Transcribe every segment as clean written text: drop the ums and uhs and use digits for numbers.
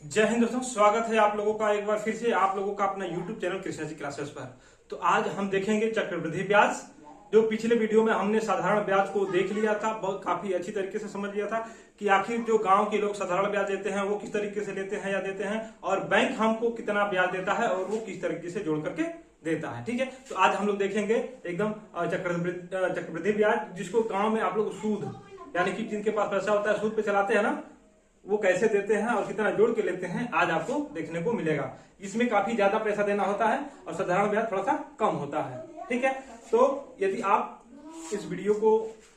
जय हिंद दोस्तों, स्वागत है आप लोगों का एक बार फिर से आप लोगों का अपना YouTube channel Krishna ji classes पर। तो आज हम देखेंगे चक्रवृद्धि ब्याज। जो पिछले वीडियो में हमने साधारण ब्याज को देख लिया था, बहुत काफी अच्छी तरीके से समझ लिया था कि आखिर जो गांव के लोग साधारण ब्याज देते हैं वो किस तरीके से लेते हैं या देते हैं, और बैंक हमको कितना ब्याज देता है और वो किस तरीके से जोड़ करके देता है। ठीक है, तो आज हम लोग देखेंगे एकदम चक्रवृद्धि ब्याज, जिसको गाँव में आप लोग सूद यानी कि जिनके पास पैसा होता है सूद पे चलाते हैं ना, वो कैसे देते हैं और कितना जोड़ के लेते हैं आज आपको देखने को मिलेगा। इसमें काफी ज्यादा पैसा देना होता है और साधारण ब्याज थोड़ा सा कम होता है। ठीक है, तो यदि आप इस वीडियो को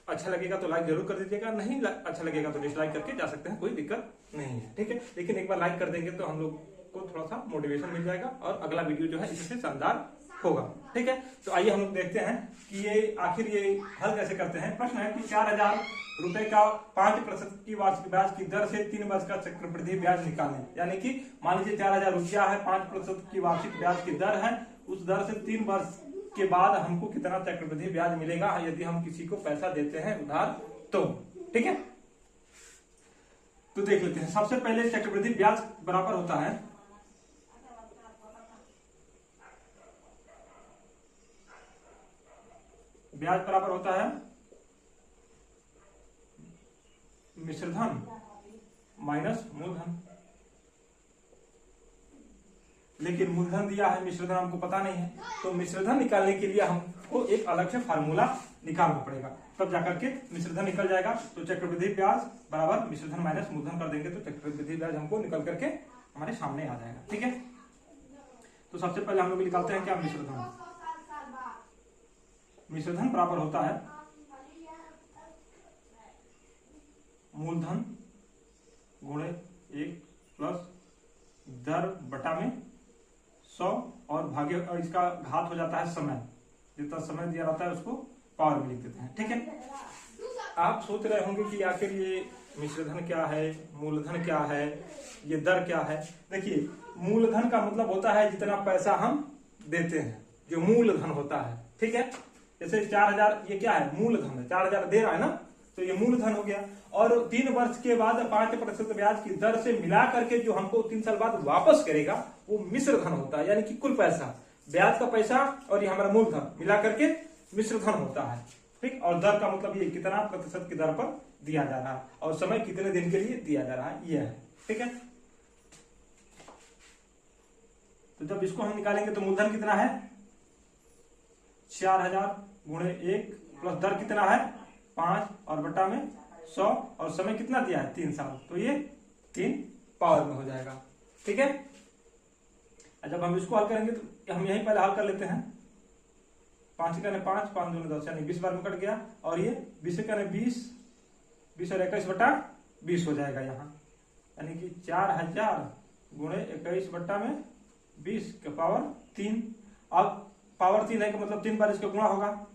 अच्छा लगेगा तो लाइक जरूर कर दीजिएगा, नहीं अच्छा लगेगा तो डिसलाइक करके जा सकते हैं, कोई दिक्कत नहीं है। ठीक है, लेकिन एक बार लाइक कर देंगे तो हम लोग को थोड़ा सा मोटिवेशन मिल जाएगा और अगला वीडियो जो है इससे शानदार होगा। ठीक है, तो आइए हम लोग देखते हैं कि ये आखिर ये हल कैसे करते हैं। प्रश्न है कि 4,000 रुपए का 5% की वार्षिक ब्याज की दर से 3 वर्ष का चक्रवृद्धि ब्याज निकालें। यानी कि मान लीजिए 4,000 रुपया है, 5% की वार्षिक ब्याज की दर है, उस दर से 3 वर्ष के बाद हमको कितना चक्रवृद्धि ब्याज मिलेगा यदि हम किसी को पैसा देते हैं उधार तो। ठीक है, तो देख लेते हैं। सबसे पहले चक्रवृद्धि ब्याज बराबर होता है मिश्रधन माइनस मूलधन। लेकिन मूलधन दिया है, मिश्रधन हमको पता नहीं है, तो मिश्रधन निकालने के लिए हमको एक अलग से फार्मूला निकालना पड़ेगा, तब जाकर के मिश्रधन निकल जाएगा। तो चक्रवृद्धि ब्याज बराबर मिश्रधन माइनस मूलधन कर देंगे तो चक्रवृद्धि ब्याज हमको निकल करके हमारे सामने आ जाएगा। ठीक है, तो सबसे पहले हम लोग निकालते हैं क्या, मिश्रधन। मिश्रधन बराबर होता है मूलधन गुणे 1 प्लस दर बटा में 100 और भागे, और इसका घात हो जाता है समय, जितना समय दिया रहता है उसको पावर में लिख देते हैं। ठीक है, आप सोच रहे होंगे कि आखिर ये मिश्रधन क्या है, मूलधन क्या है, ये दर क्या है। देखिए, मूलधन का मतलब होता है जितना पैसा हम देते हैं, जो मूलधन होता है। ठीक है, जैसे 4,000 ये क्या है, मूलधन है, 4,000 दे रहा है ना, तो ये मूलधन हो गया। और 3 वर्ष के बाद 5% ब्याज की दर से मिला करके जो हमको 3 साल बाद वापस करेगा वो मिश्रधन होता है। यानी कि कुल पैसा, ब्याज का पैसा और ये हमारा मूलधन मिला करके मिश्रधन होता है। ठीक, और दर का मतलब ये कितना प्रतिशत की दर पर दिया जा रहा है और समय कितने दिन के लिए दिया जा रहा है, ये है। ठीक है, तो जब इसको हम निकालेंगे तो मूलधन कितना है 4,000 गुणे 1 प्लस दर कितना है 5 और बटा में 100 और समय कितना दिया है 3 साल, तो ये 3 पावर में हो जाएगा। ठीक है, जब हम इसको हल करेंगे तो हम यही पहले हल कर लेते हैं। 5 का 5, 5 दूनी 10 यानी 20 बार में कट गया, और ये 20 का 20, 20 और 21 बटा 20 हो जाएगा यहाँ। यानी कि 4,000 गुणे 21 बटा में 20 का पावर 3। अब पावर 3 है कि मतलब 3 बार इसका गुणा होगा,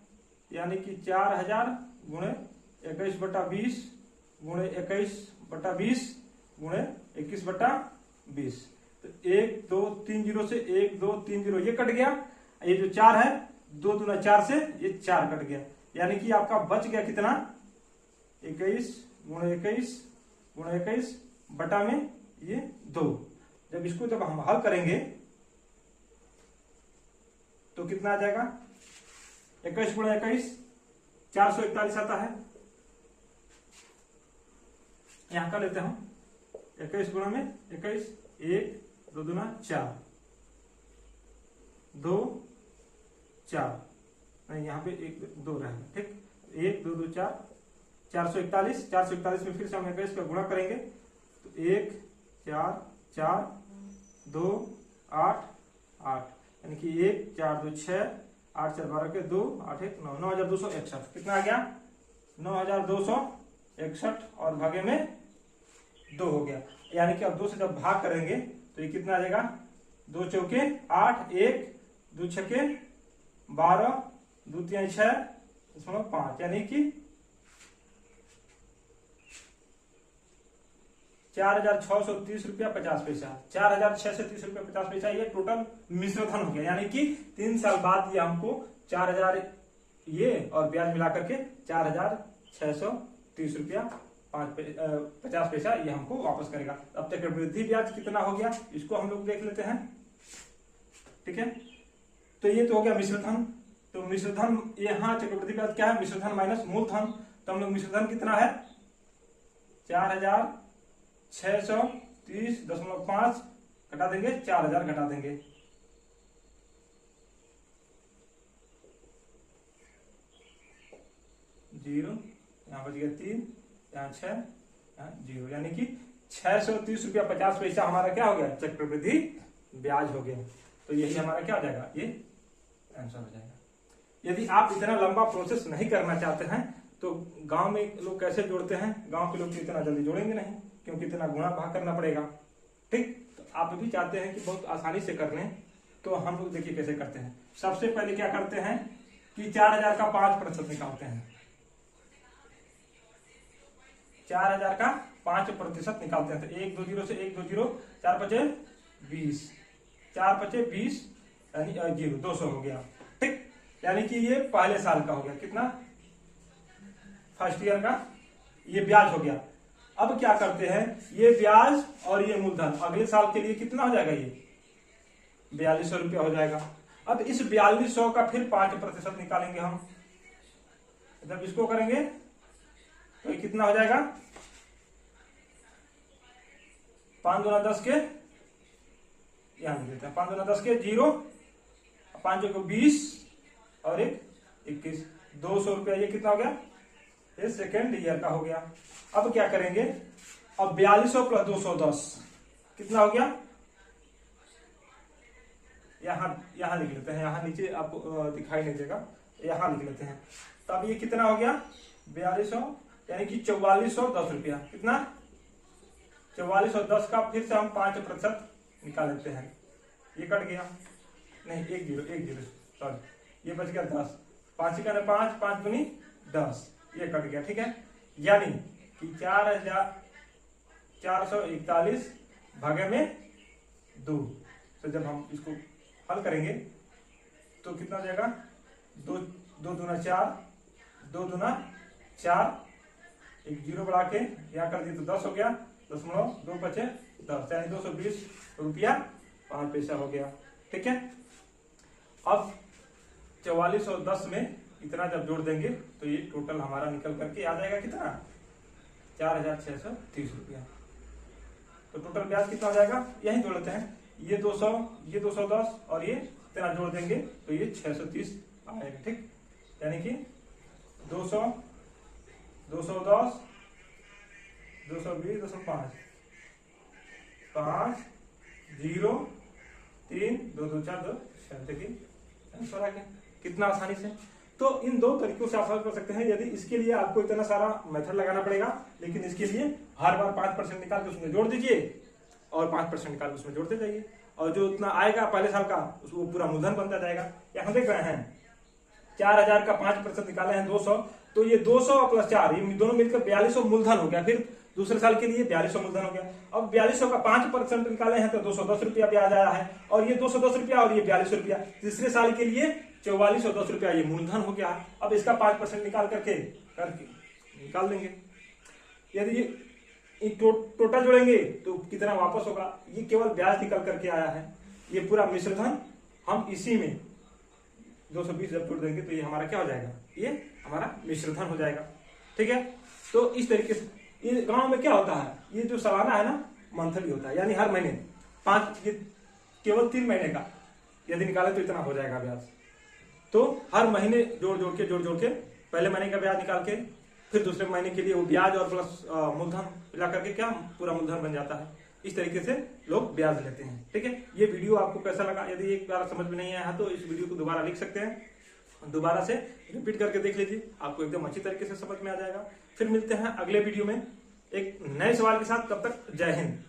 यानी कि 4,000 गुणे 21 बटा 20 गुणे 21 बटा 20 गुणे 21 बटा 20। तो 1 2 3 0 से 1 2 3 0 ये कट गया, ये जो 4 है 2 दूना 4 से ये 4 कट गया, यानी कि आपका बच गया कितना 21 गुणे 21 गुणे 21 बटा में ये 2। जब इसको जब हम हल करेंगे तो कितना आ जाएगा 21 गुणे 21 441 आता है। यहां कर लेते हैं हम 21 गुणा में 21, 1 2 दूना 4 2 4 नहीं, यहाँ पे 1 2 रहेगा। ठीक, 1 2 2 4 441 में फिर से हम 21 का गुणा करेंगे तो 1 4 4 2 8 8 यानी कि 1 4 2 6 8 4 12 के 2 8 1 9 9,261 कितना आ गया 9,261 और भागे में 2 हो गया। यानी कि अब 2 से जब भाग करेंगे तो ये कितना आ जाएगा 2 चौके 8 1 2 छके 12 2 3 6.5 यानी कि 4,630 रुपया 50 पैसा, 4,630 रुपया 50 पैसा ये टोटल मिश्रधन हो गया। यानी कि 3 साल बाद ये हमको 4,000 ये और ब्याज मिला करके 4,630 रुपया 50 पैसा ये हमको वापस करेगा। अब चक्रवृद्धि ब्याज कितना हो गया इसको हम लोग देख लेते हैं। ठीक है, तो ये तो हो गया मिश्रधन। तो मिश्रधन यहाँ चक्रवृद्धि ब्याज क्या है, मिश्रधन माइनस मूलधन। तो हम लोग मिश्रधन कितना है 4630.5 घटा देंगे, 4000 घटा देंगे। जीरो, यहाँ बच गया 3, यहाँ 6, यहाँ 0, यानी कि 630.50 हमारा क्या हो गया, चक्रवृद्धि ब्याज हो गया। तो यही हमारा क्या हो जाएगा, ये आंसर हो जाएगा। यदि आप इतना लंबा प्रोसेस नहीं करना चाहते हैं तो गांव में लोग कैसे जोड़ते हैं, गांव के लोग तो इतना जल्दी जोड़ेंगे नहीं, क्योंकि इतना गुणा भाग करना पड़ेगा। ठीक, तो आप भी चाहते हैं कि बहुत आसानी से कर लें, तो हम लोग देखिए कैसे करते हैं। सबसे पहले क्या करते हैं कि 4000 का 5% निकालते हैं। 4000 का 5% निकालते हैं। तो 1 2 0 से 1 2 0, 4 5 20, 4 5 20 यानी 0, 200 हो गया। ठीक, यानी कि ये पहले साल का हो गया, कितना, फर्स्ट ईयर का ये ब्याज हो गया। अब क्या करते हैं, ये ब्याज और ये मूलधन अगले साल के लिए कितना हो जाएगा, ये 4200 रुपया हो जाएगा। अब इस 4200 का फिर 5% निकालेंगे हम, जब इसको करेंगे तो ये कितना हो जाएगा, 5 दूना 10 के, यहां लिख देते हैं 5 दूना 10 के 0, 5 को 20 और 1 21, 200 रुपया। ये कितना हो गया, ये सेकेंड ईयर का हो गया। अब क्या करेंगे, अब 4200 प्लस 210 कितना हो गया, यहां लिख लेते हैं, यहां नीचे आपको दिखाई नहीं देगा, यहां लिख लेते हैं। तब ये कितना हो गया 4200, यानी कि 4410 रुपया। कितना, 4410 का फिर से हम 5% निकाल लेते हैं। ये कट गया, नहीं 1 0 सॉरी, ये बच गया 10, 5 का 5, 5 दूनी 10, ये कट गया। ठीक है, यानी कि 4441 भागे में 2। तो जब हम इसको हल करेंगे तो कितना हो जाएगा, 2 दूना 4, 2 दूना 4, एक 0 बढ़ा के यहाँ कर दिए तो 10 हो गया, 10.2 बचे 10, यानी 220 रुपया 5 पैसा हो गया। ठीक है, अब 4410 में इतना जब जोड़ देंगे तो ये टोटल हमारा निकल करके आ जाएगा कितना, 4630 रुपया। तो टोटल ब्याज कितना हो जाएगा, यही जोड़ लेते हैं, ये 200, ये 210 और ये इतना जोड़ देंगे तो ये 630 आएगा। ठीक, यानी कि 200, 210, 220, 205, 5 0 3 2 2 4 2 6। देखिए आंसर आ गया कितना आसानी से। तो इन दो तरीकों से आप हल कर सकते हैं। यदि इसके लिए आपको इतना सारा मेथड लगाना पड़ेगा, लेकिन इसके लिए हर बार 5% निकाल के उसमें जोड़ दीजिए और 5% निकाल के उसमें जोड़ते जाइए, और जो उतना आएगा पहले साल का उसको पूरा मूलधन बनता जाएगा। यहाँ देख रहे हैं 4000 का 5% निकाले हैं 200, तो ये 200 प्लस 4 ये दोनों मिलकर 4200 मूलधन हो गया। फिर दूसरे साल के लिए 4200 मूलधन हो गया। अब 4200 का 5% निकाले हैं तो 210 रुपया ब्याज आया है, और ये 210 रुपया और ये 4200 रुपया। तीसरे साल के लिए 4410 रुपया ये मूलधन हो गया। अब इसका 5% निकाल करके निकाल देंगे। यदि ये टोटल जोड़ेंगे तो कितना वापस होगा, ये केवल ब्याज निकल करके आया है। ये पूरा मिश्रधन हम इसी में 220 जब जोड़ देंगे तो ये हमारा क्या हो जाएगा, ये हमारा मिश्रधन हो जाएगा। ठीक है, तो इस तरीके से ये गांव में क्या होता है, ये जो सालाना है ना मंथली होता है, यानी हर महीने 5, ये केवल 3 महीने का यदि निकाले तो इतना हो जाएगा ब्याज। तो हर महीने जोड़ जोड़ के पहले महीने का ब्याज निकाल के फिर दूसरे महीने के लिए वो ब्याज और प्लस मूलधन मिला करके क्या पूरा मूलधन बन जाता है। इस तरीके से लोग ब्याज लेते हैं। ठीक है, ये वीडियो आपको कैसा लगा, यदि एक बार समझ में नहीं आया तो इस वीडियो को दोबारा लिख सकते हैं, दोबारा से रिपीट करके देख लीजिए, आपको एकदम अच्छी तरीके से समझ में आ जाएगा। फिर मिलते हैं अगले वीडियो में एक नए सवाल के साथ, तब तक जय हिंद।